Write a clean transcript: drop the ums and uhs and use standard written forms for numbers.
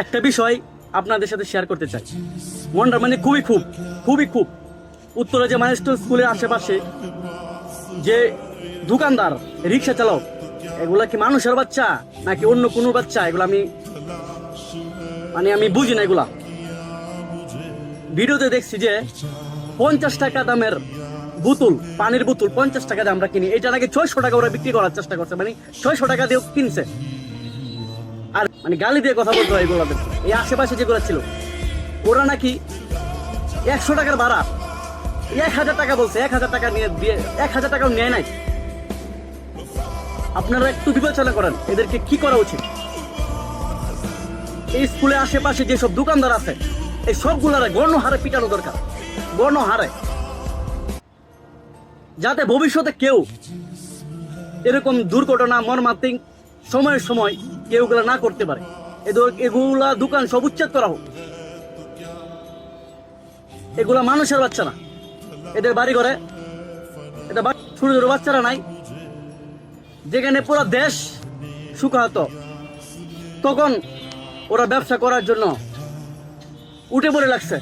একটা বিষয় আপনাদের সাথে শেয়ার করতে চাই। মনটা মানে খুবই উত্তরে যে মাইলস্টোন স্কুলের আশেপাশে যে দোকানদার, রিক্সা চালক, এগুলা কি মানুষের বাচ্চা নাকি অন্য কোনো বাচ্চা? এগুলো আমি বুঝি না। এগুলা ভিডিওতে দেখছি যে 50 টাকা দামের বোতল, পানির বোতল 50 টাকা দিয়ে আমরা কিনি, এটা নাকি 600 টাকা ওরা বিক্রি করার চেষ্টা করছে, মানে 600 টাকা দিয়ে কিনছে। আর মানে গালি দিয়ে কথা বলতে হয় এগুলো। এই আশেপাশে যেগুলো ছিল ওরা নাকি 100 টাকার ভাড়া 1000 টাকা বলছে, 1000 টাকা নিয়ে দিয়ে 1000 টাকাও নেয় নাই। আপনারা একটু বিবেচনা করেন এদেরকে কি করা উচিত। এই স্কুলের আশেপাশে যেসব দোকানদার আছে এই সবগুলারে গণহারে পিটানো দরকার, গণহারে, যাতে ভবিষ্যতে কেউ এরকম দুর্ঘটনা মর্মান্তিক সময়ের সময় কেউ এগুলা না করতে পারে। এগুলা দোকান সব উচ্ছেদ করা হোক। এগুলা মানুষের বাচ্চা না, এদের বাড়ি ঘরে এটা ছোট ছোট বাচ্চারা নাই, যেখানে পুরো দেশ সুখাহত, তখন ওরা ব্যবসা করার জন্য উঠে পড়ে লাগছে।